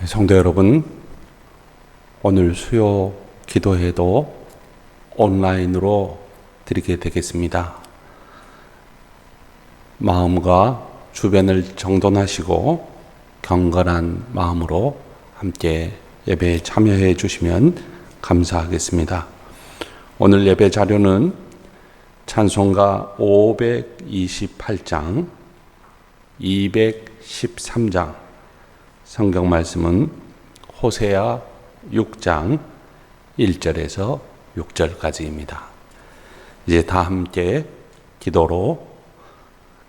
성도 여러분, 오늘 수요 기도회도 온라인으로 드리게 되겠습니다. 마음과 주변을 정돈하시고 경건한 마음으로 함께 예배에 참여해 주시면 감사하겠습니다. 오늘 예배 자료는 찬송가 528장, 213장, 성경 말씀은 호세아 6장 1절에서 6절까지입니다. 이제 다 함께 기도로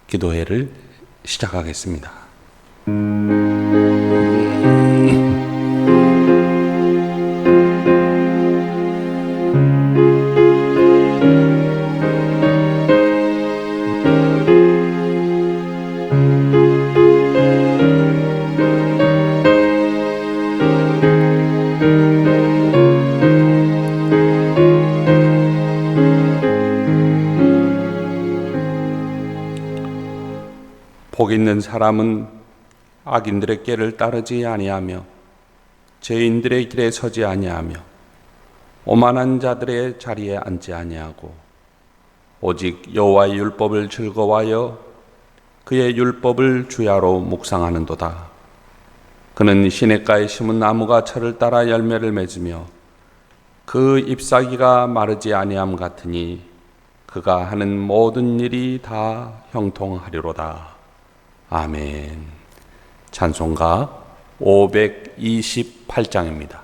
기도회를 시작하겠습니다. 복 있는 사람은 악인들의 길을 따르지 아니하며 죄인들의 길에 서지 아니하며 오만한 자들의 자리에 앉지 아니하고 오직 여호와의 율법을 즐거워하여 그의 율법을 주야로 묵상하는도다. 그는 시냇가에 심은 나무가 철을 따라 열매를 맺으며 그 잎사귀가 마르지 아니함 같으니 그가 하는 모든 일이 다 형통하리로다. 아멘. 찬송가 528장입니다.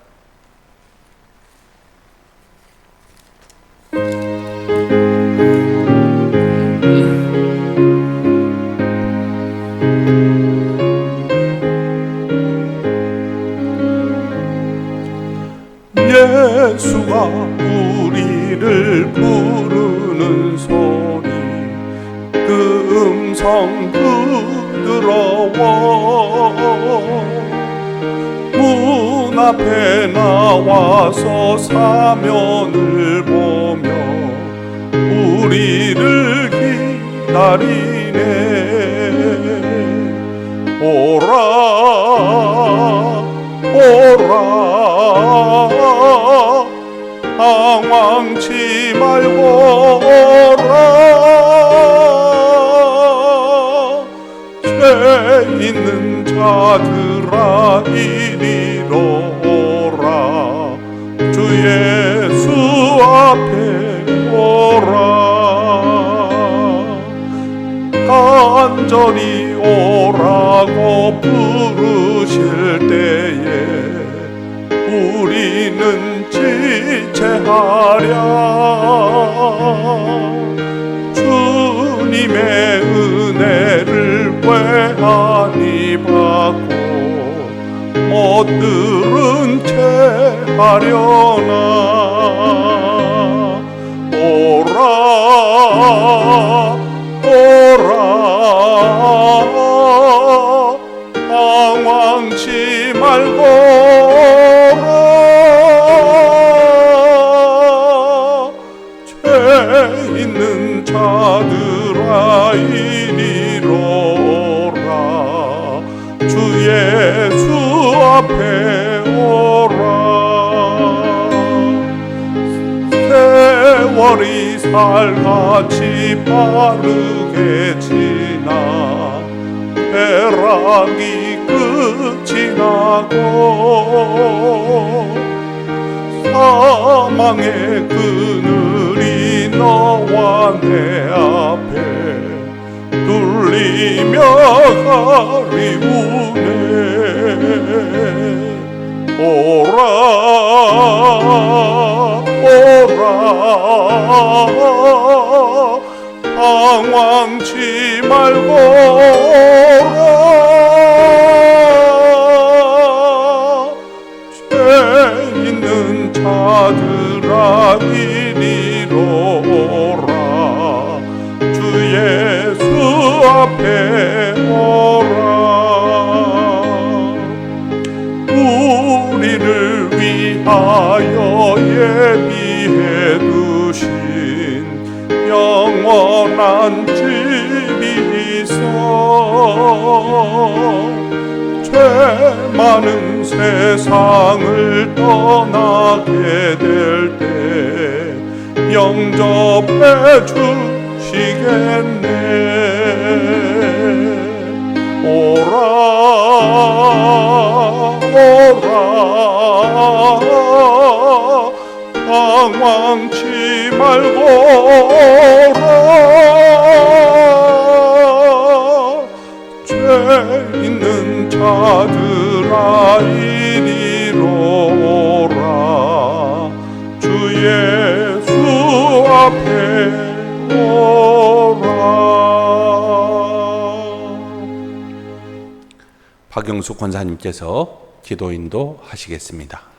예수가 우리를 부르는 소리 그 음성 들어와 문 앞에 나와서 사면을 보며 우리를 기다리네. 오라 오라 당황치 말고 오라. 죄 있는 자들아 이리로 오라. 주 예수 앞에 오라. 간절히 오라고 부르실 때에 우리는 지체하랴. 주님의 은혜를 왜 아니 받고 못 들은 채 하려나. 오라 오라 당황치 말고 오라. 죄 있는 자들아 이리로 오라. 주 예수 앞에 오라. 세월이 살같이 빠르게 지나 배락이 끝이 나고 사망의 그늘이 너와 내 앞에 뚫리며 가리우네. 오라 오라 당황치 말고 오라. 죄 있는 자들아 이리로 오라. 주 예수 앞에 오라. 우리를 위하여 예비해 두신 영원한 집이 있어. 많은 세상을 떠나게 될 때 영접해 주시겠네. 오라 오라 방황치 말고 오라. 죄 있는 자들아 이리로 오라. 주 예수 앞에 오라. 박영숙 권사님께서 기도 인도하시겠습니다.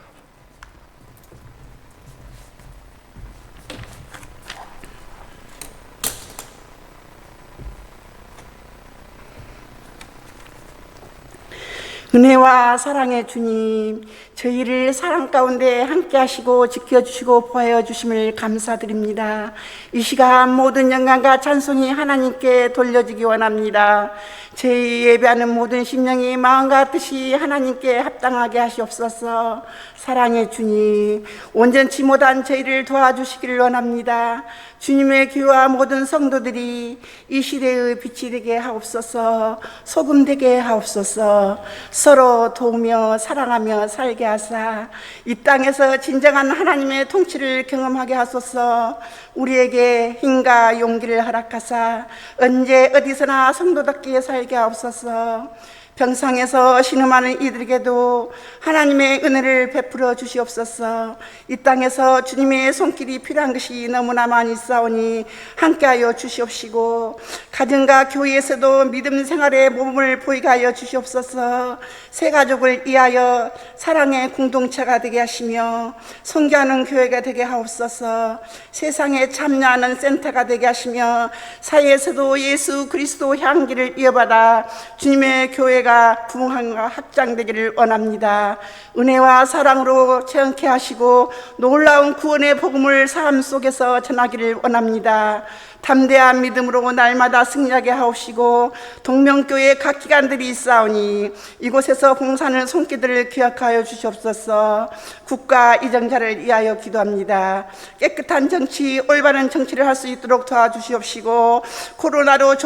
은혜와 사랑의 주님, 저희를 사랑 가운데 함께 하시고 지켜주시고 보호해 주심을 감사드립니다. 이 시간 모든 영광과 찬송이 하나님께 돌려지기 원합니다. 저희 예배하는 모든 심령이 마음과 뜻이 하나님께 합당하게 하시옵소서. 사랑의 주님, 온전치 못한 저희를 도와주시기를 원합니다. 주님의 교회와 모든 성도들이 이 시대의 빛이 되게 하옵소서. 소금 되게 하옵소서. 서로 도우며 사랑하며 살게 하사 이 땅에서 진정한 하나님의 통치를 경험하게 하소서. 우리에게 힘과 용기를 허락하사 언제 어디서나 성도답게 살게 하옵소서. 병상에서 신음하는 이들에게도 하나님의 은혜를 베풀어 주시옵소서. 이 땅에서 주님의 손길이 필요한 것이 너무나 많이 있사오니 함께하여 주시옵시고, 가정과 교회에서도 믿음 생활의 모범을 보이게 하여 주시옵소서. 새 가족을 위하여 사랑의 공동체가 되게 하시며 선교하는 교회가 되게 하옵소서. 세상에 참여하는 센터가 되게 하시며 사회에서도 예수 그리스도 향기를 이어받아 주님의 교회가 부흥과 확장되기를 원합니다. 은혜와 사랑으로 체험케 하시고 놀라운 구원의 복음을 삶 속에서 전하기를 원합니다. 담대한 믿음으로 날마다 승리하게 하옵시고, 동명교회 각 기관들이 있사오니 이곳에서 봉사하는 손길들을 기억하여 주시옵소서. 국가 이정자를 위하여 기도합니다. 깨끗한 정치, 올바른 정치를 할 수 있도록 도와주시옵시고, 코로나로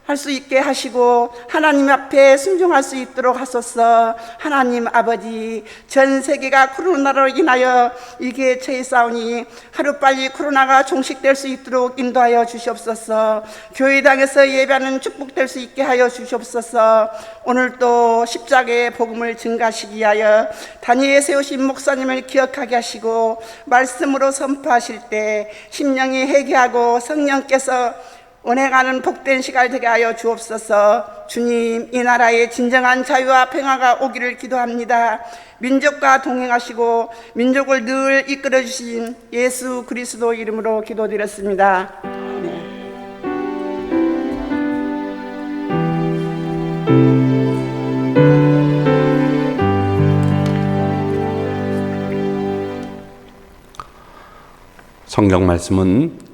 할 수 있게 하시고 하나님 앞에 순종할 수 있도록 하소서. 하나님 아버지, 전 세계가 코로나로 인하여 이게 처해 싸우니 하루빨리 코로나가 종식될 수 있도록 인도하여 주시옵소서. 교회당에서 예배하는 축복될 수 있게 하여 주시옵소서. 오늘도 십자가의 복음을 증가하시기 위하여 단위에 세우신 목사님을 기억하게 하시고 말씀으로 선포하실 때 심령이 회개하고 성령께서 은행하는 복된 시간이 되게 하여 주옵소서. 주님, 이 나라에 진정한 자유와 평화가 오기를 기도합니다. 민족과 동행하시고 민족을 늘 이끌어 주신 예수 그리스도 이름으로 기도드렸습니다. 성경 말씀은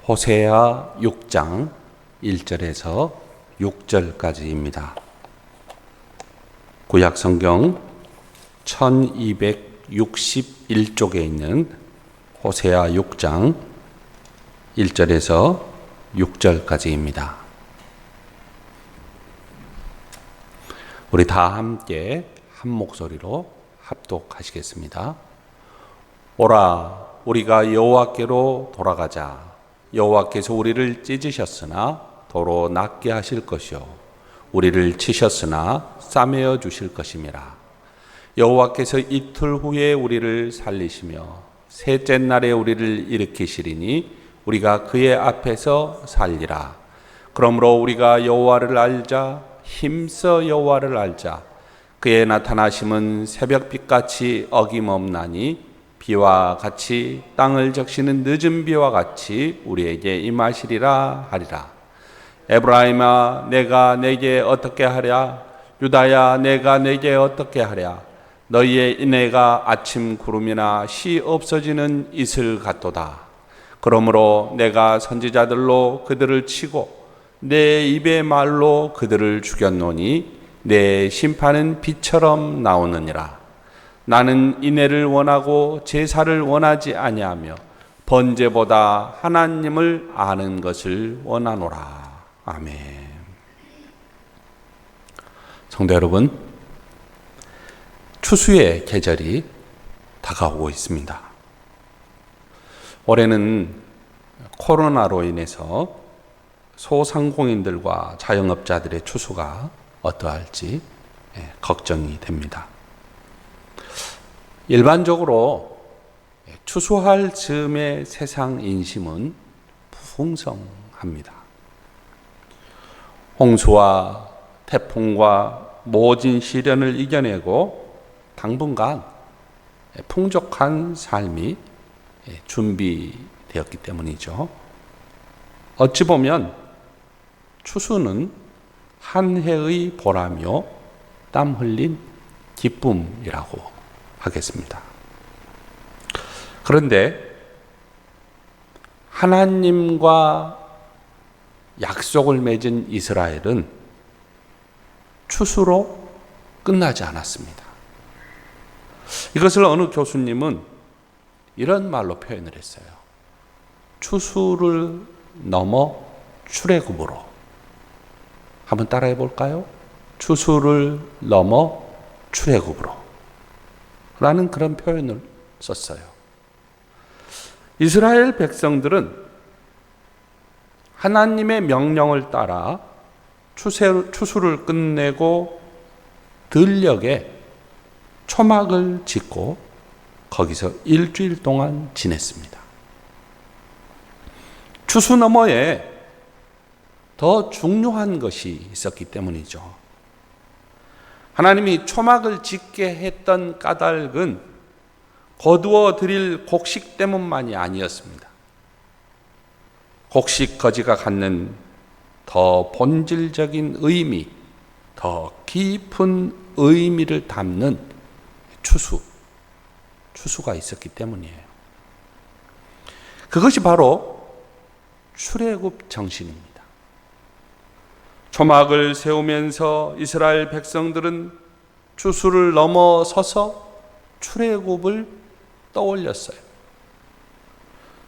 호세아 6장 1절에서 6절까지입니다. 구약 성경 1261쪽에 있는 호세아 6장 1절에서 6절까지입니다. 우리 다 함께 한 목소리로 합독하시겠습니다. 오라, 우리가 여호와께로 돌아가자. 여호와께서 우리를 찢으셨으나 도로 낫게 하실 것이요 우리를 치셨으나 싸매어 주실 것임이라. 여호와께서 이틀 후에 우리를 살리시며 셋째 날에 우리를 일으키시리니 우리가 그의 앞에서 살리라. 그러므로 우리가 여호와를 알자. 힘써 여호와를 알자. 그의 나타나심은 새벽빛같이 어김없나니 비와 같이 땅을 적시는 늦은 비와 같이 우리에게 임하시리라 하리라. 에브라임아, 내가 내게 어떻게 하랴? 유다야, 내가 내게 어떻게 하랴? 너희의 인애가 아침 구름이나 시 없어지는 이슬 같도다. 그러므로 내가 선지자들로 그들을 치고 내 입의 말로 그들을 죽였노니 내 심판은 비처럼 나오느니라. 나는 인애를 원하고 제사를 원하지 아니하며 번제보다 하나님을 아는 것을 원하노라. 아멘. 성도 여러분, 추수의 계절이 다가오고 있습니다. 올해는 코로나로 인해서 소상공인들과 자영업자들의 추수가 어떠할지 걱정이 됩니다. 일반적으로 추수할 즈음의 세상 인심은 풍성합니다. 홍수와 태풍과 모진 시련을 이겨내고 당분간 풍족한 삶이 준비되었기 때문이죠. 어찌 보면 추수는 한 해의 보람이요 땀 흘린 기쁨이라고 하겠습니다. 그런데 하나님과 약속을 맺은 이스라엘은 추수로 끝나지 않았습니다. 이것을 어느 교수님은 이런 말로 표현을 했어요. 추수를 넘어 출애굽으로. 한번 따라해 볼까요? 추수를 넘어 출애굽으로 라는 그런 표현을 썼어요. 이스라엘 백성들은 하나님의 명령을 따라 추수를 끝내고 들녘에 초막을 짓고 거기서 일주일 동안 지냈습니다. 추수 너머에 더 중요한 것이 있었기 때문이죠. 하나님이 초막을 짓게 했던 까닭은 거두어 드릴 곡식 때문만이 아니었습니다. 곡식 거지가 갖는 더 본질적인 의미, 더 깊은 의미를 담는 추수가 있었기 때문이에요. 그것이 바로 출애굽 정신입니다. 초막을 세우면서 이스라엘 백성들은 추수를 넘어서서 출애굽을 떠올렸어요.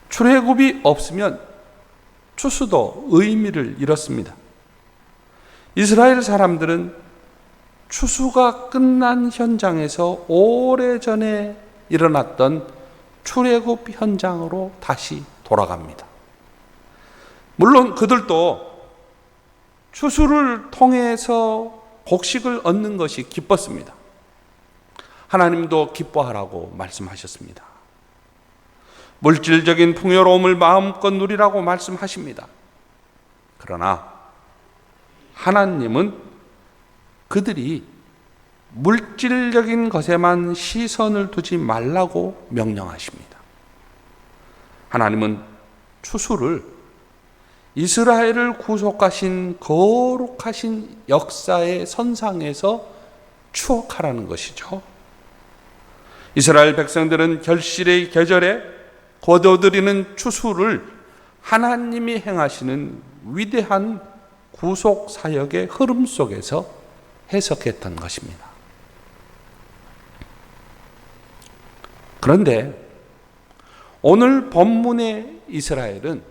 출애굽이 없으면 추수도 의미를 잃었습니다. 이스라엘 사람들은 추수가 끝난 현장에서 오래전에 일어났던 출애굽 현장으로 다시 돌아갑니다. 물론 그들도 추수를 통해서 곡식을 얻는 것이 기뻤습니다. 하나님도 기뻐하라고 말씀하셨습니다. 물질적인 풍요로움을 마음껏 누리라고 말씀하십니다. 그러나 하나님은 그들이 물질적인 것에만 시선을 두지 말라고 명령하십니다. 하나님은 추수를 이스라엘을 구속하신 거룩하신 역사의 선상에서 추억하라는 것이죠. 이스라엘 백성들은 결실의 계절에 거둬들이는 추수를 하나님이 행하시는 위대한 구속 사역의 흐름 속에서 해석했던 것입니다. 그런데 오늘 본문의 이스라엘은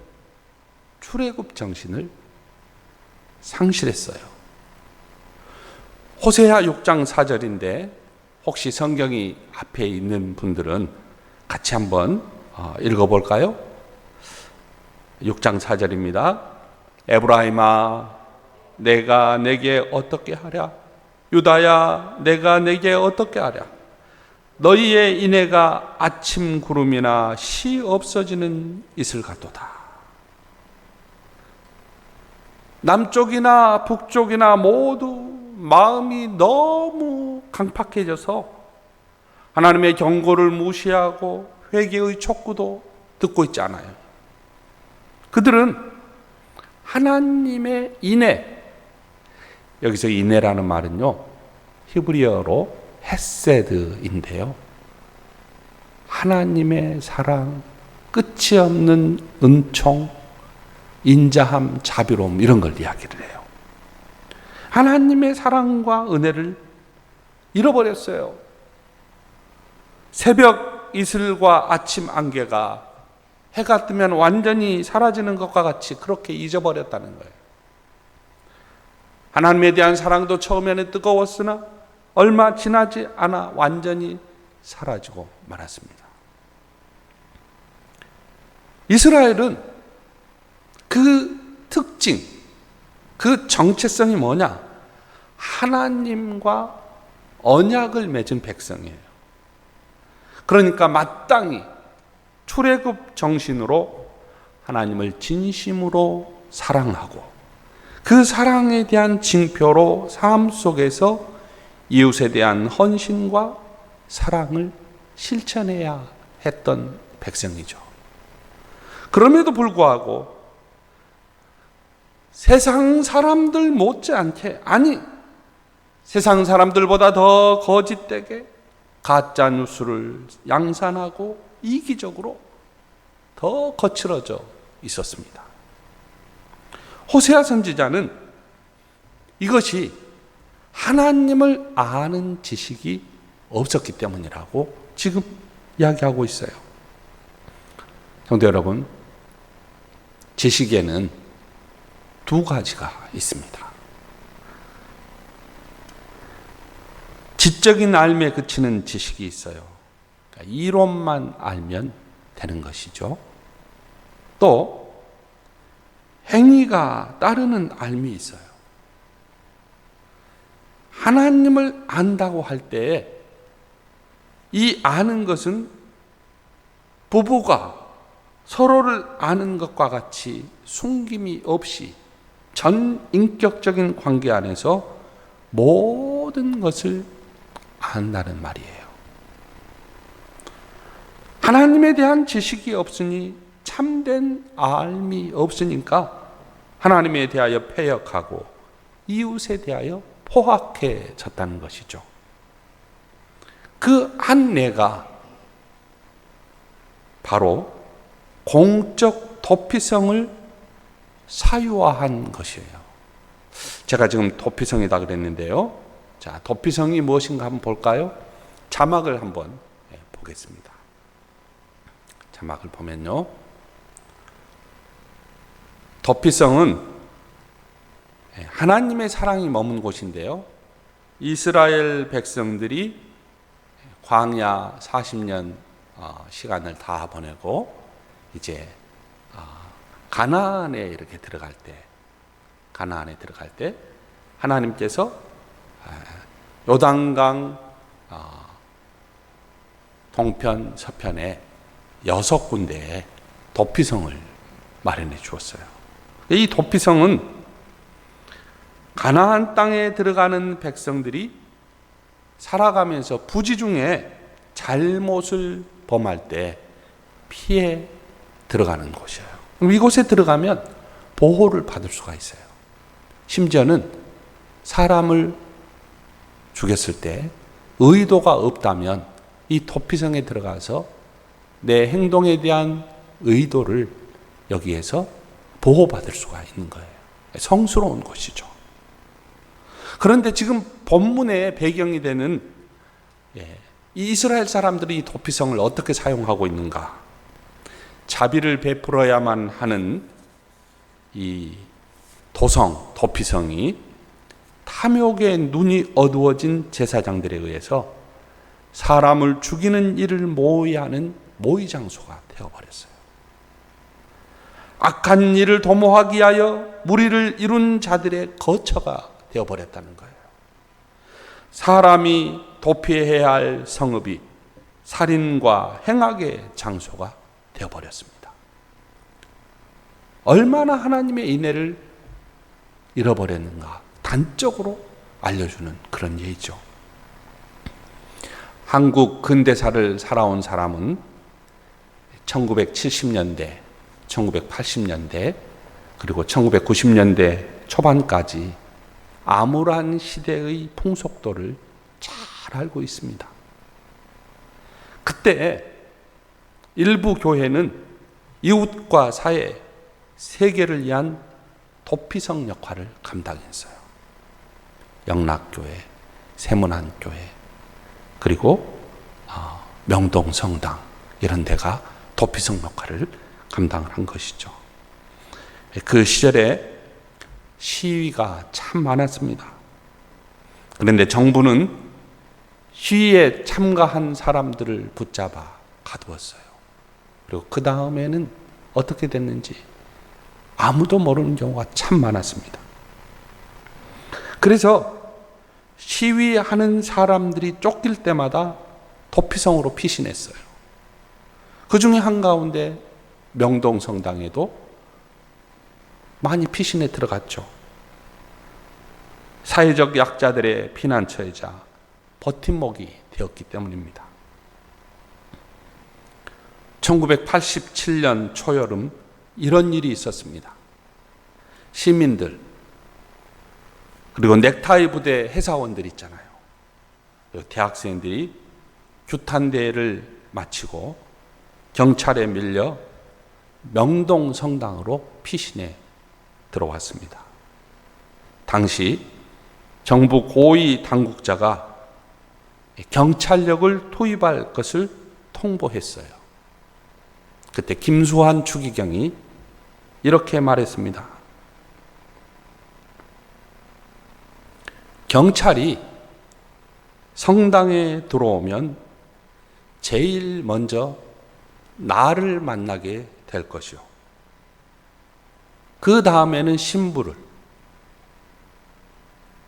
출애굽 정신을 상실했어요. 호세아 6장 4절인데 혹시 성경이 앞에 있는 분들은 같이 한번 읽어볼까요? 6장 4절입니다. 에브라임아 내가 내게 어떻게 하랴? 유다야 내가 내게 어떻게 하랴? 너희의 인애가 아침 구름이나 시 없어지는 이슬 같도다. 남쪽이나 북쪽이나 모두 마음이 너무 강팍해져서 하나님의 경고를 무시하고 회개의 촉구도 듣고 있지 않아요. 그들은 하나님의 인애, 여기서 인애라는 말은요 히브리어로 헤세드인데요, 하나님의 사랑, 끝이 없는 은총, 인자함, 자비로움 이런 걸 이야기를 해요. 하나님의 사랑과 은혜를 잃어버렸어요. 새벽 이슬과 아침 안개가 해가 뜨면 완전히 사라지는 것과 같이 그렇게 잊어버렸다는 거예요. 하나님에 대한 사랑도 처음에는 뜨거웠으나 얼마 지나지 않아 완전히 사라지고 말았습니다. 이스라엘은 그 특징, 그 정체성이 뭐냐? 하나님과 언약을 맺은 백성이에요. 그러니까 마땅히 출애굽 정신으로 하나님을 진심으로 사랑하고 그 사랑에 대한 징표로 삶 속에서 이웃에 대한 헌신과 사랑을 실천해야 했던 백성이죠. 그럼에도 불구하고 세상 사람들 못지않게, 아니 세상 사람들보다 더 거짓되게 가짜 뉴스를 양산하고 이기적으로 더 거칠어져 있었습니다. 호세아 선지자는 이것이 하나님을 아는 지식이 없었기 때문이라고 지금 이야기하고 있어요. 성도 여러분, 지식에는 두 가지가 있습니다. 지적인 알미에 그치는 지식이 있어요. 그러니까 이론만 알면 되는 것이죠. 또 행위가 따르는 알미 있어요. 하나님을 안다고 할 때 이 아는 것은 부부가 서로를 아는 것과 같이 숨김이 없이 전 인격적인 관계 안에서 모든 것을 안다는 말이에요. 하나님에 대한 지식이 없으니 참된 알미 없으니까 하나님에 대하여 패역하고 이웃에 대하여 포악해졌다는 것이죠. 그 안내가 바로 공적 도피성을 사유화한 것이에요. 제가 지금 도피성이다 그랬는데요. 자, 도피성이 무엇인가 한번 볼까요? 자막을 한번 보겠습니다. 자막을 보면요. 도피성은 하나님의 사랑이 머문 곳인데요. 이스라엘 백성들이 광야 40년 시간을 다 보내고 이제 가나안에 이렇게 들어갈 때 하나님께서 요단강 동편 서편에 6군데의 도피성을 마련해 주었어요. 이 도피성은 가나안 땅에 들어가는 백성들이 살아가면서 부지 중에 잘못을 범할 때 피해 들어가는 곳이에요. 그럼 이곳에 들어가면 보호를 받을 수가 있어요. 심지어는 사람을 죽였을 때 의도가 없다면 이 도피성에 들어가서 내 행동에 대한 의도를 여기에서 보호받을 수가 있는 거예요. 성스러운 곳이죠. 그런데 지금 본문의 배경이 되는 이 이스라엘 사람들이 이 도피성을 어떻게 사용하고 있는가? 자비를 베풀어야만 하는 이 도피성이 탐욕의 눈이 어두워진 제사장들에 의해서 사람을 죽이는 일을 모의하는 모의 장소가 되어버렸어요. 악한 일을 도모하기 위하여 무리를 이룬 자들의 거처가 되어버렸다는 거예요. 사람이 도피해야 할 성읍이 살인과 행악의 장소가 되어버렸습니다. 얼마나 하나님의 인애를 잃어버렸는가 단적으로 알려주는 그런 예이죠. 한국 근대사를 살아온 사람은 1970년대, 1980년대, 그리고 1990년대 초반까지 암울한 시대의 풍속도를 잘 알고 있습니다. 그때 일부 교회는 이웃과 사회, 세계를 위한 도피성 역할을 감당했어요. 영락교회, 세문안교회, 그리고 명동성당 이런 데가 도피성 역할을 감당을 한 것이죠. 그 시절에 시위가 참 많았습니다. 그런데 정부는 시위에 참가한 사람들을 붙잡아 가두었어요. 그리고 그 다음에는 어떻게 됐는지 아무도 모르는 경우가 참 많았습니다. 그래서 시위하는 사람들이 쫓길 때마다 도피성으로 피신했어요. 그 중에 한가운데 명동성당에도 많이 피신해 들어갔죠. 사회적 약자들의 피난처이자 버팀목이 되었기 때문입니다. 1987년 초여름 이런 일이 있었습니다. 시민들 그리고 넥타이 부대 회사원들 있잖아요. 대학생들이 규탄대회를 마치고 경찰에 밀려 명동성당으로 피신해 들어왔습니다. 당시 정부 고위 당국자가 경찰력을 투입할 것을 통보했어요. 그때 김수환 추기경이 이렇게 말했습니다. 경찰이 성당에 들어오면 제일 먼저 나를 만나게 될 것이요. 그 다음에는 신부를,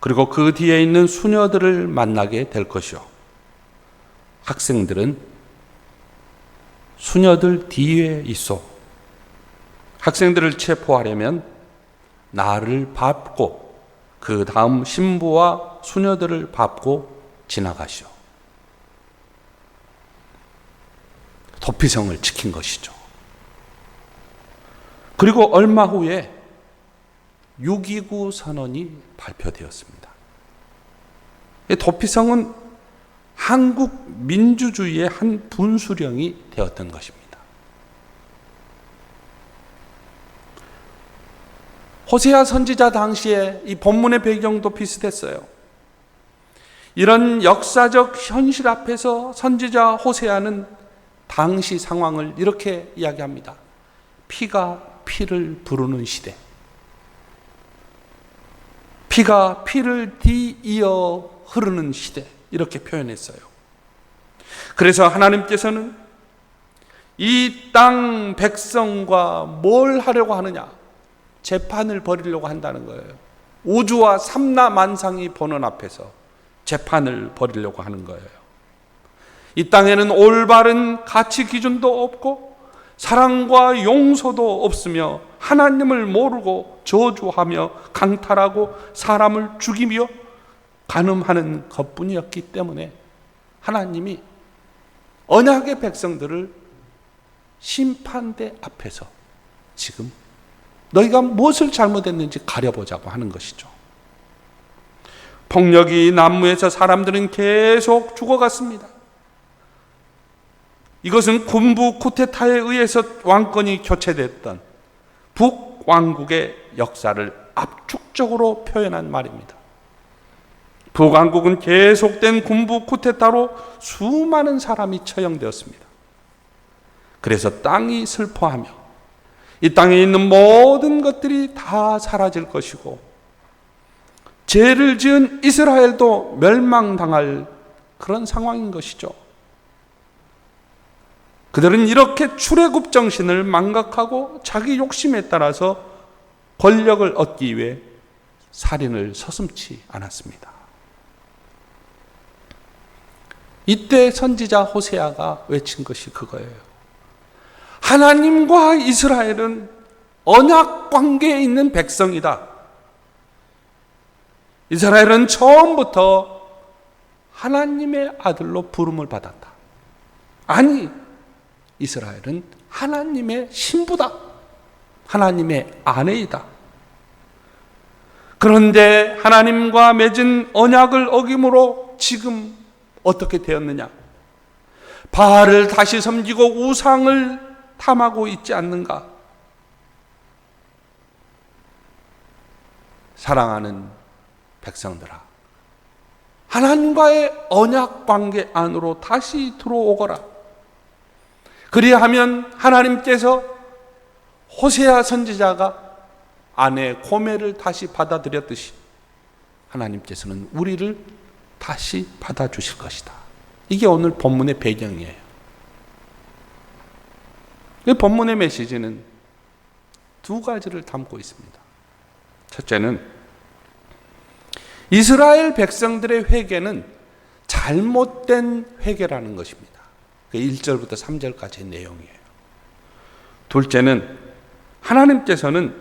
그리고 그 뒤에 있는 수녀들을 만나게 될 것이요. 학생들은 수녀들 뒤에 있어. 학생들을 체포하려면 나를 밟고 그 다음 신부와 수녀들을 밟고 지나가시오. 도피성을 지킨 것이죠. 그리고 얼마 후에 6.29 선언이 발표되었습니다. 도피성은 한국 민주주의의 한 분수령이 되었던 것입니다. 호세아 선지자 당시에 이 본문의 배경도 비슷했어요. 이런 역사적 현실 앞에서 선지자 호세아는 당시 상황을 이렇게 이야기합니다. 피가 피를 부르는 시대. 피가 피를 뒤이어 흐르는 시대. 이렇게 표현했어요. 그래서 하나님께서는 이 땅 백성과 뭘 하려고 하느냐? 재판을 벌이려고 한다는 거예요. 우주와 삼라만상이 보는 앞에서 재판을 벌이려고 하는 거예요. 이 땅에는 올바른 가치 기준도 없고 사랑과 용서도 없으며 하나님을 모르고 저주하며 강탈하고 사람을 죽이며 간음하는 것뿐이었기 때문에 하나님이 언약의 백성들을 심판대 앞에서 지금 너희가 무엇을 잘못했는지 가려보자고 하는 것이죠. 폭력이 난무해서 사람들은 계속 죽어갔습니다. 이것은 군부 쿠데타에 의해서 왕권이 교체됐던 북왕국의 역사를 압축적으로 표현한 말입니다. 북왕국은 계속된 군부 쿠데타로 수많은 사람이 처형되었습니다. 그래서 땅이 슬퍼하며 이 땅에 있는 모든 것들이 다 사라질 것이고 죄를 지은 이스라엘도 멸망당할 그런 상황인 것이죠. 그들은 이렇게 출애굽 정신을 망각하고 자기 욕심에 따라서 권력을 얻기 위해 살인을 서슴지 않았습니다. 이때 선지자 호세아가 외친 것이 그거예요. 하나님과 이스라엘은 언약 관계에 있는 백성이다. 이스라엘은 처음부터 하나님의 아들로 부름을 받았다. 아니, 이스라엘은 하나님의 신부다. 하나님의 아내이다. 그런데 하나님과 맺은 언약을 어김으로 지금 어떻게 되었느냐? 바알을 다시 섬기고 우상을 탐하고 있지 않는가? 사랑하는 백성들아, 하나님과의 언약 관계 안으로 다시 들어오거라. 그리하면 하나님께서 호세아 선지자가 아내 고멜을 다시 받아들였듯이 하나님께서는 우리를 다시 받아주실 것이다. 이게 오늘 본문의 배경이에요. 이 본문의 메시지는 두 가지를 담고 있습니다. 첫째는 이스라엘 백성들의 회개는 잘못된 회개라는 것입니다. 1절부터 3절까지의 내용이에요. 둘째는 하나님께서는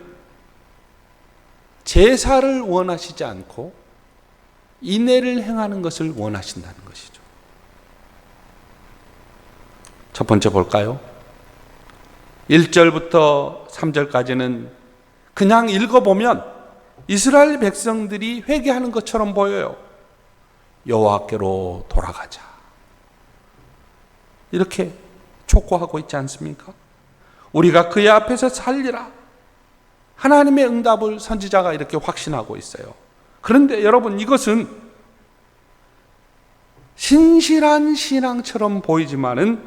제사를 원하시지 않고 인애를 행하는 것을 원하신다는 것이죠. 첫 번째 볼까요? 1절부터 3절까지는 그냥 읽어보면 이스라엘 백성들이 회개하는 것처럼 보여요. 여호와께로 돌아가자, 이렇게 촉구하고 있지 않습니까? 우리가 그의 앞에서 살리라. 하나님의 응답을 선지자가 이렇게 확신하고 있어요. 그런데 여러분, 이것은 신실한 신앙처럼 보이지만은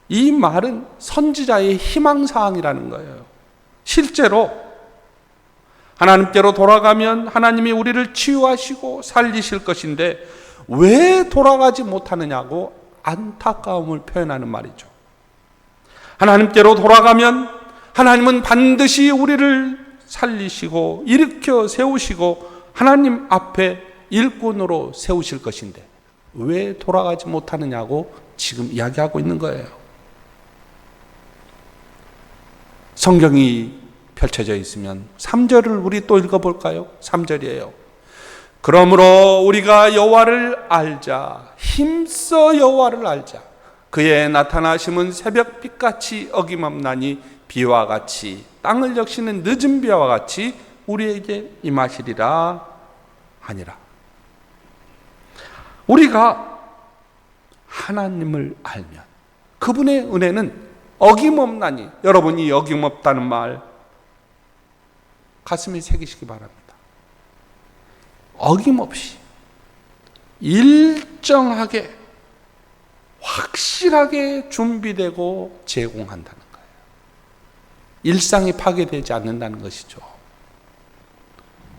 이 말은 선지자의 희망사항이라는 거예요. 실제로 하나님께로 돌아가면 하나님이 우리를 치유하시고 살리실 것인데 왜 돌아가지 못하느냐고 안타까움을 표현하는 말이죠. 하나님께로 돌아가면 하나님은 반드시 우리를 살리시고 일으켜 세우시고 하나님 앞에 일꾼으로 세우실 것인데 왜 돌아가지 못하느냐고 지금 이야기하고 있는 거예요. 성경이 펼쳐져 있으면 3절을 우리 또 읽어볼까요? 3절이에요. 그러므로 우리가 여호와를 알자, 힘써 여호와를 알자. 그의 나타나심은 새벽빛같이 어김없나니 비와 같이 땅을 적시는 늦은 비와 같이 우리에게 임하시리라 하니라. 우리가 하나님을 알면 그분의 은혜는 어김없나니, 여러분이 어김없다는 말 가슴에 새기시기 바랍니다. 어김없이 일정하게 확실하게 준비되고 제공한다는 거예요. 일상이 파괴되지 않는다는 것이죠.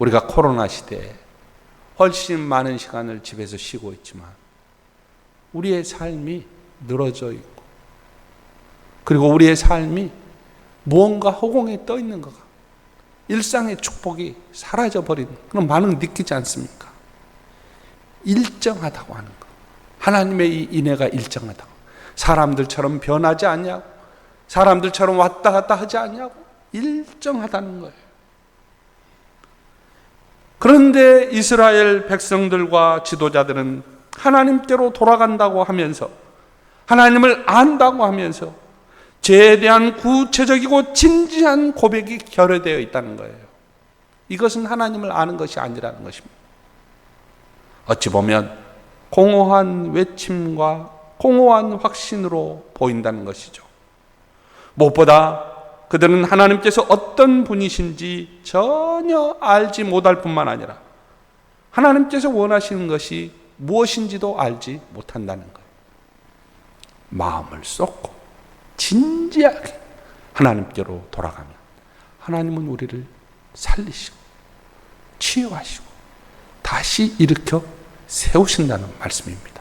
우리가 코로나 시대에 훨씬 많은 시간을 집에서 쉬고 있지만 우리의 삶이 늘어져 있고, 그리고 우리의 삶이 무언가 허공에 떠 있는 것 같고 일상의 축복이 사라져버린 그런 반응 느끼지 않습니까? 일정하다고 하는 것, 하나님의 이 인애가 일정하다고. 사람들처럼 변하지 않냐고, 사람들처럼 왔다 갔다 하지 않냐고, 일정하다는 거예요. 그런데 이스라엘 백성들과 지도자들은 하나님께로 돌아간다고 하면서, 하나님을 안다고 하면서 죄에 대한 구체적이고 진지한 고백이 결여되어 있다는 거예요. 이것은 하나님을 아는 것이 아니라는 것입니다. 어찌 보면 공허한 외침과 공허한 확신으로 보인다는 것이죠. 무엇보다 그들은 하나님께서 어떤 분이신지 전혀 알지 못할 뿐만 아니라 하나님께서 원하시는 것이 무엇인지도 알지 못한다는 거예요. 마음을 쏟고 진지하게 하나님께로 돌아가면 하나님은 우리를 살리시고 치유하시고 다시 일으켜 세우신다는 말씀입니다.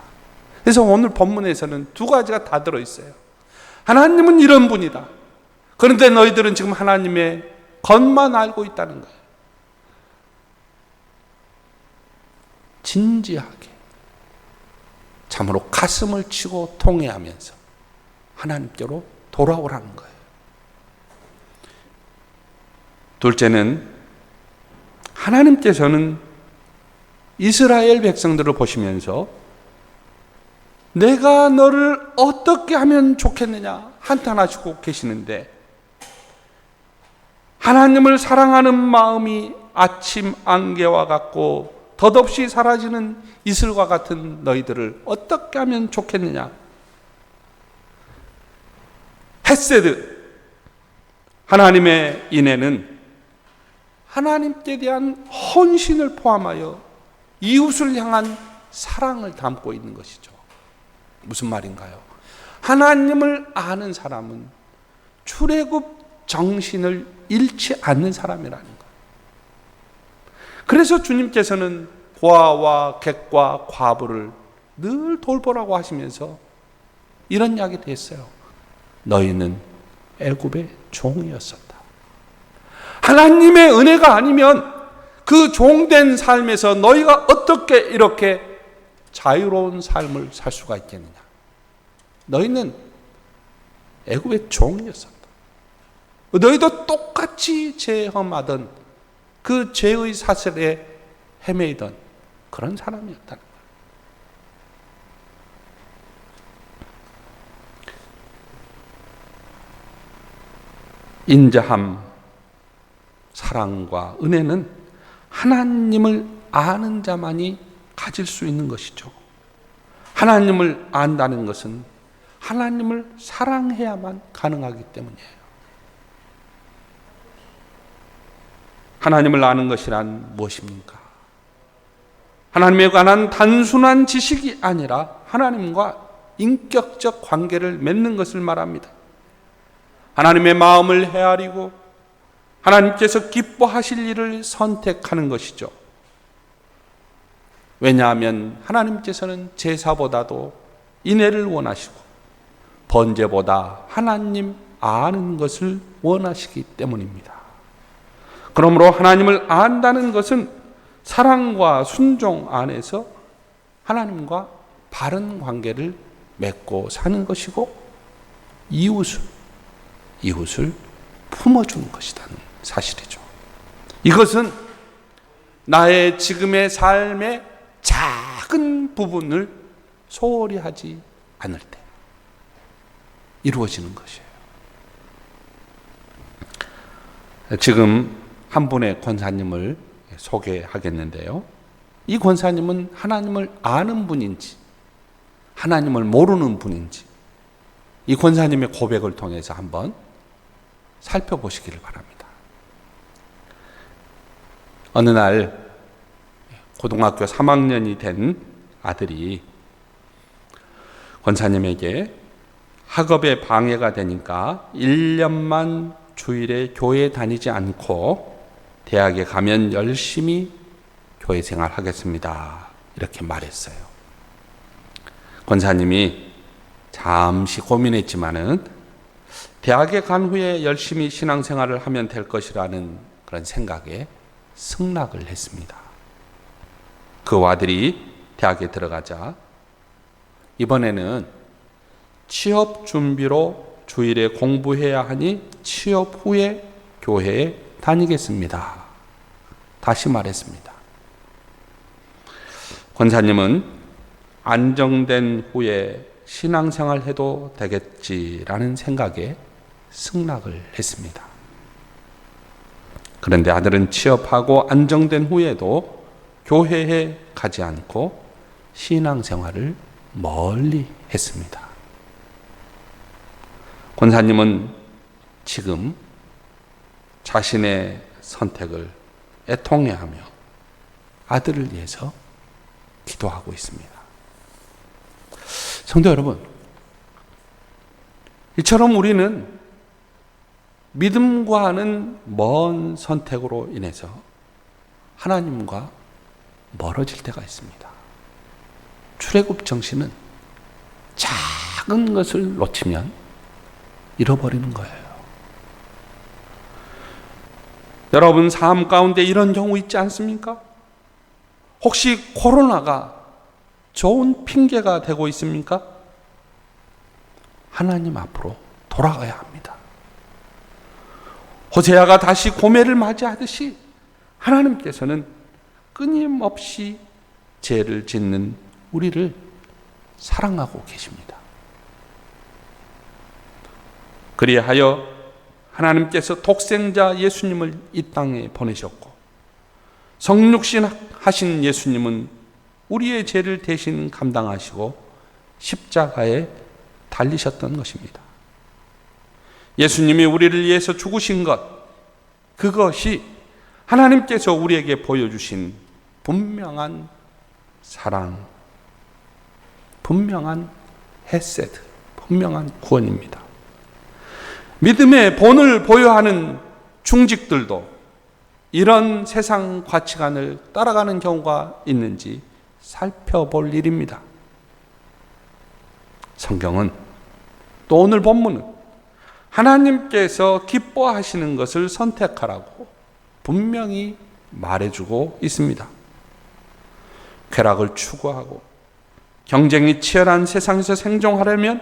그래서 오늘 본문에서는 두 가지가 다 들어있어요. 하나님은 이런 분이다. 그런데 너희들은 지금 하나님의 겉만 알고 있다는 거예요. 진지하게 참으로 가슴을 치고 통회하면서 하나님께로 돌아오라는 거예요. 둘째는 하나님께서는 이스라엘 백성들을 보시면서 내가 너를 어떻게 하면 좋겠느냐 한탄하시고 계시는데, 하나님을 사랑하는 마음이 아침 안개와 같고 덧없이 사라지는 이슬과 같은 너희들을 어떻게 하면 좋겠느냐. 헤세드, 하나님의 인애는 하나님께 대한 헌신을 포함하여 이웃을 향한 사랑을 담고 있는 것이죠. 무슨 말인가요? 하나님을 아는 사람은 출애굽 정신을 잃지 않는 사람이라는 거예요. 그래서 주님께서는 고아와 객과 과부를 늘 돌보라고 하시면서 이런 이야기를 했어요. 너희는 애굽의 종이었었다. 하나님의 은혜가 아니면 그 종된 삶에서 너희가 어떻게 이렇게 자유로운 삶을 살 수가 있겠느냐. 너희는 애굽의 종이었었다. 너희도 똑같이 죄험하던 그 죄의 사슬에 헤매이던 그런 사람이었다는 거예요. 인자함, 사랑과 은혜는 하나님을 아는 자만이 가질 수 있는 것이죠. 하나님을 안다는 것은 하나님을 사랑해야만 가능하기 때문이에요. 하나님을 아는 것이란 무엇입니까? 하나님에 관한 단순한 지식이 아니라 하나님과 인격적 관계를 맺는 것을 말합니다. 하나님의 마음을 헤아리고 하나님께서 기뻐하실 일을 선택하는 것이죠. 왜냐하면 하나님께서는 제사보다도 인애를 원하시고 번제보다 하나님 아는 것을 원하시기 때문입니다. 그러므로 하나님을 안다는 것은 사랑과 순종 안에서 하나님과 바른 관계를 맺고 사는 것이고 이웃을 품어주는 것이라는 사실이죠. 이것은 나의 지금의 삶의 작은 부분을 소홀히 하지 않을 때 이루어지는 것이에요. 지금 한 분의 권사님을 소개하겠는데요. 이 권사님은 하나님을 아는 분인지 하나님을 모르는 분인지 이 권사님의 고백을 통해서 한번 살펴보시기를 바랍니다. 어느 날 고등학교 3학년이 된 아들이 권사님에게 학업에 방해가 되니까 1년만 주일에 교회 다니지 않고 대학에 가면 열심히 교회 생활하겠습니다. 이렇게 말했어요. 권사님이 잠시 고민했지만은 대학에 간 후에 열심히 신앙생활을 하면 될 것이라는 그런 생각에 승낙을 했습니다. 그 아들이 대학에 들어가자 이번에는 취업 준비로 주일에 공부해야 하니 취업 후에 교회에 다니겠습니다. 다시 말했습니다. 권사님은 안정된 후에 신앙생활 해도 되겠지라는 생각에 승낙을 했습니다. 그런데 아들은 취업하고 안정된 후에도 교회에 가지 않고 신앙생활을 멀리 했습니다. 권사님은 지금 자신의 선택을 애통해하며 아들을 위해서 기도하고 있습니다. 성도 여러분, 이처럼 우리는 믿음과는 먼 선택으로 인해서 하나님과 멀어질 때가 있습니다. 출애굽 정신은 작은 것을 놓치면 잃어버리는 거예요. 여러분 삶 가운데 이런 경우 있지 않습니까? 혹시 코로나가 좋은 핑계가 되고 있습니까? 하나님 앞으로 돌아가야 합니다. 호세아가 다시 고매를 맞이하듯이 하나님께서는 끊임없이 죄를 짓는 우리를 사랑하고 계십니다. 그리하여 하나님께서 독생자 예수님을 이 땅에 보내셨고 성육신 하신 예수님은 우리의 죄를 대신 감당하시고 십자가에 달리셨던 것입니다. 예수님이 우리를 위해서 죽으신 것, 그것이 하나님께서 우리에게 보여주신 분명한 사랑, 분명한 헤세드, 분명한 구원입니다. 믿음의 본을 보여하는 중직들도 이런 세상 가치관을 따라가는 경우가 있는지 살펴볼 일입니다. 성경은 또 오늘 본문은 하나님께서 기뻐하시는 것을 선택하라고 분명히 말해주고 있습니다. 쾌락을 추구하고 경쟁이 치열한 세상에서 생존하려면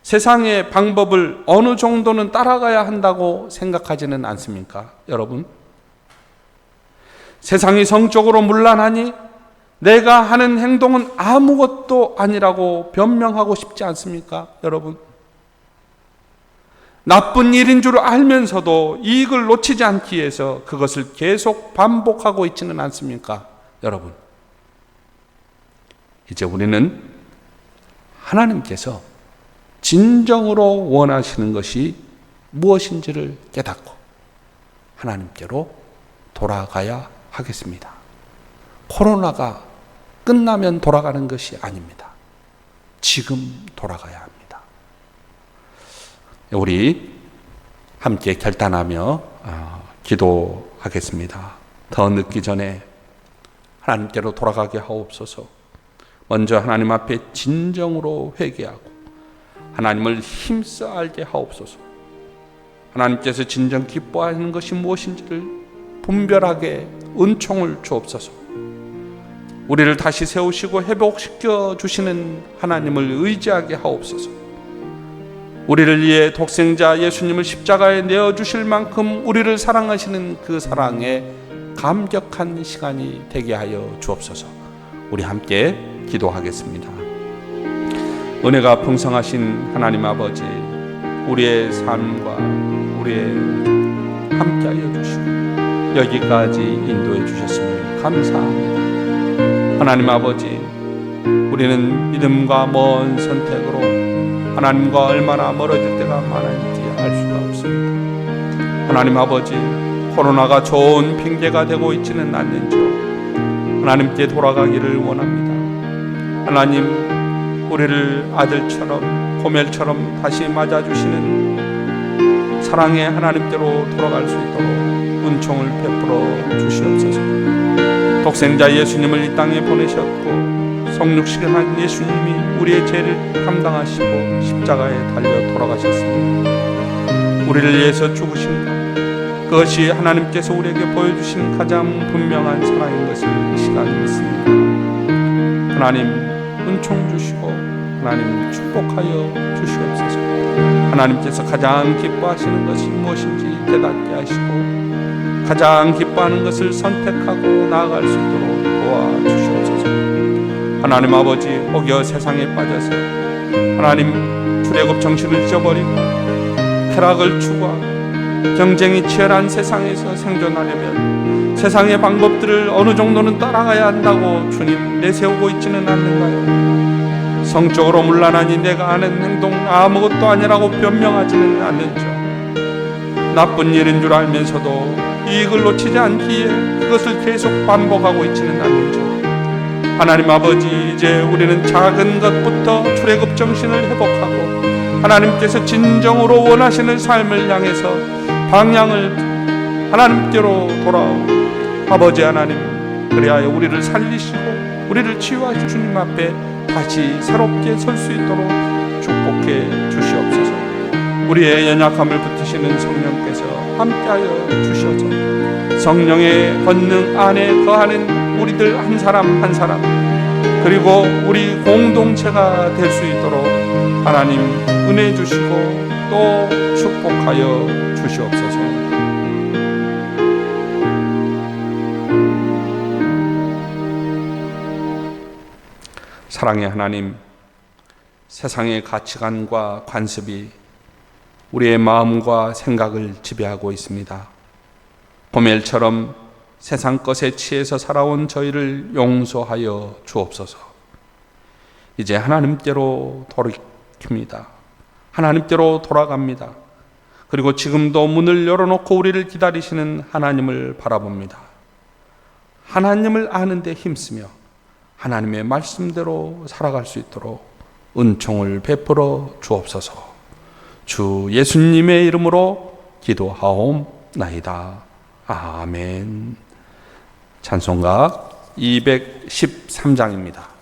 세상의 방법을 어느 정도는 따라가야 한다고 생각하지는 않습니까, 여러분? 세상이 성적으로 문란하니 내가 하는 행동은 아무것도 아니라고 변명하고 싶지 않습니까, 여러분? 나쁜 일인 줄 알면서도 이익을 놓치지 않기 위해서 그것을 계속 반복하고 있지는 않습니까, 여러분? 이제 우리는 하나님께서 진정으로 원하시는 것이 무엇인지를 깨닫고 하나님께로 돌아가야 하겠습니다. 코로나가 끝나면 돌아가는 것이 아닙니다. 지금 돌아가야 합니다. 우리 함께 결단하며 기도하겠습니다. 더 늦기 전에 하나님께로 돌아가게 하옵소서. 먼저 하나님 앞에 진정으로 회개하고 하나님을 힘써 알게 하옵소서. 하나님께서 진정 기뻐하는 것이 무엇인지를 분별하게 은총을 주옵소서. 우리를 다시 세우시고 회복시켜 주시는 하나님을 의지하게 하옵소서. 우리를 위해 독생자 예수님을 십자가에 내어주실 만큼 우리를 사랑하시는 그 사랑에 감격한 시간이 되게 하여 주옵소서. 우리 함께 기도하겠습니다. 은혜가 풍성하신 하나님 아버지, 우리의 삶과 우리의 함께하여 주시고 여기까지 인도해 주셨음을 감사합니다. 하나님 아버지, 우리는 믿음과 먼 선택으로 하나님과 얼마나 멀어질 때가 많은지 알 수가 없습니다. 하나님 아버지, 코로나가 좋은 핑계가 되고 있지는 않는지로 하나님께 돌아가기를 원합니다. 하나님, 우리를 아들처럼 고멜처럼 다시 맞아주시는 사랑의 하나님께로 돌아갈 수 있도록 은총을 베풀어 주시옵소서. 독생자 예수님을 이 땅에 보내셨고 성육신한 예수님이 우리의 죄를 감당하시고 십자가에 달려 돌아가셨습니다. 우리를 위해서 죽으신 것, 그것이 하나님께서 우리에게 보여주신 가장 분명한 사랑인 것을 이 시간 믿습니다. 하나님, 은총 주시고 하나님 축복하여 주시옵소서. 하나님께서 가장 기뻐하시는 것이 무엇인지 깨닫게 하시고 가장 기뻐하는 것을 선택하고 나아갈 수 있도록 도와주시옵소서. 하나님 아버지, 혹여 세상에 빠져서 하나님 출애굽 정신을 잊어버리고 쾌락을 추구하고 경쟁이 치열한 세상에서 생존하려면 세상의 방법들을 어느 정도는 따라가야 한다고 주님 내세우고 있지는 않는가요? 성적으로 문란하니 내가 하는 행동 아무것도 아니라고 변명하지는 않는죠. 나쁜 일인 줄 알면서도 이익을 놓치지 않기에 그것을 계속 반복하고 있지는 않는죠. 하나님 아버지, 이제 우리는 작은 것부터 출애굽 정신을 회복하고 하나님께서 진정으로 원하시는 삶을 향해서 방향을 하나님께로 돌아오고 아버지 하나님, 그리하여 우리를 살리시고 우리를 치유하신 주님 앞에 다시 새롭게 설 수 있도록 축복해 주시옵소서. 우리의 연약함을 붙드시는 성령께서 함께하여 주셔서 성령의 권능 안에 거하는 우리들 한 사람 한 사람, 그리고 우리 공동체가 될 수 있도록 하나님 은혜 주시고 또 축복하여 주시옵소서. 사랑의 하나님, 세상의 가치관과 관습이 우리의 마음과 생각을 지배하고 있습니다. 고멜처럼 세상 것에 취해서 살아온 저희를 용서하여 주옵소서. 이제 하나님께로 돌이킵니다. 하나님께로 돌아갑니다. 그리고 지금도 문을 열어놓고 우리를 기다리시는 하나님을 바라봅니다. 하나님을 아는 데 힘쓰며 하나님의 말씀대로 살아갈 수 있도록 은총을 베풀어 주옵소서. 주 예수님의 이름으로 기도하옵나이다. 아멘. 찬송가 213장입니다.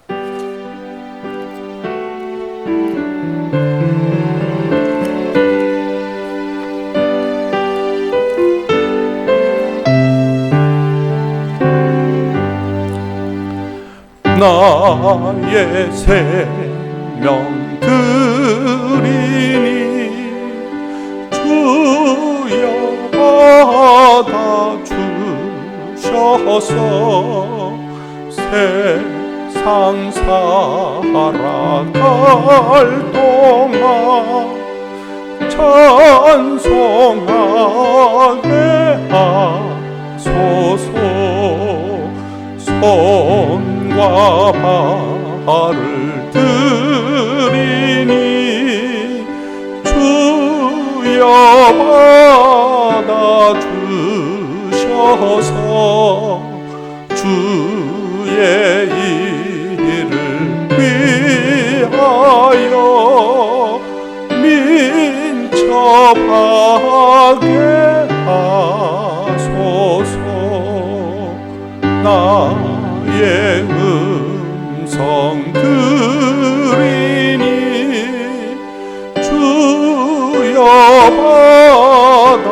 나의 생명 드리니 주여 받아 주셔서 세상 살아갈 동안 찬송하게 하소서. 손과 발을 드리니 주여 받아 주셔서 주의 일을 위하여 민첩하게 하소서. 나의 음성 들으니 주여 받아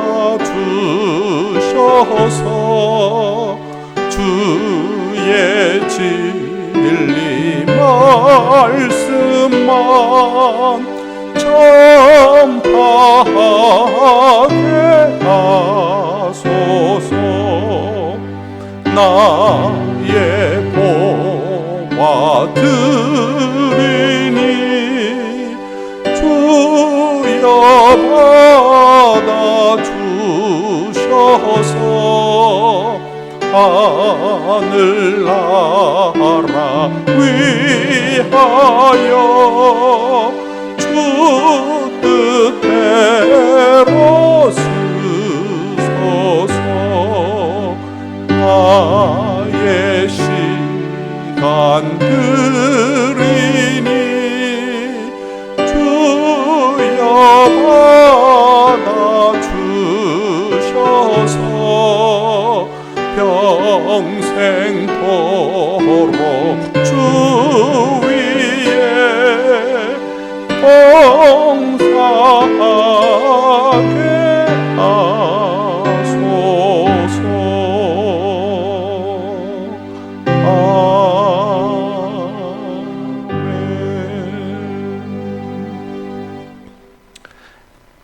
주셔서 주의 진리 말씀만 전파하게 하소서. 나의 보화 드리니 주여 받아 주셔서 하늘나라 위하여 주 뜻대로 쓰소서. 나의 시간 드리니 주여 받아 주셔서 평생토록 주 위에 봉사하게 하소서.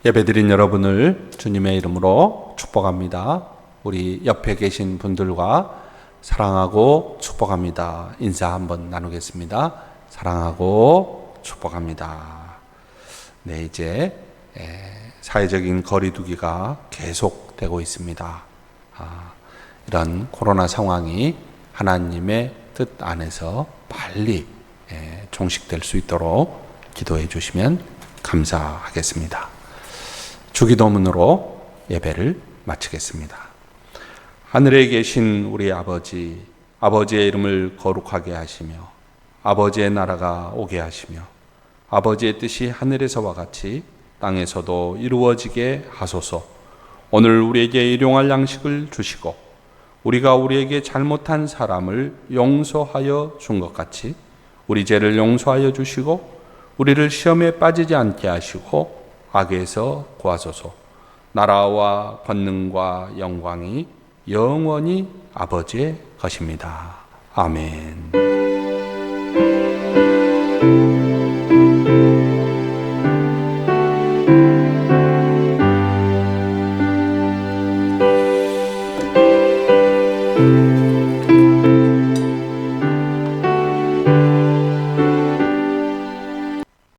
예배드린 여러분을 주님의 이름으로 축복합니다. 우리 옆에 계신 분들과 사랑하고 축복합니다. 인사 한번 나누겠습니다. 사랑하고 축복합니다. 네, 이제 사회적인 거리두기가 계속되고 있습니다. 이런 코로나 상황이 하나님의 뜻 안에서 빨리 종식될 수 있도록 기도해 주시면 감사하겠습니다. 주기도문으로 예배를 마치겠습니다. 하늘에 계신 우리 아버지, 아버지의 이름을 거룩하게 하시며 아버지의 나라가 오게 하시며 아버지의 뜻이 하늘에서와 같이 땅에서도 이루어지게 하소서. 오늘 우리에게 일용할 양식을 주시고 우리가 우리에게 잘못한 사람을 용서하여 준 것 같이 우리 죄를 용서하여 주시고 우리를 시험에 빠지지 않게 하시고 악에서 구하소서. 나라와 권능과 영광이 영원히 아버지의 것입니다. 아멘.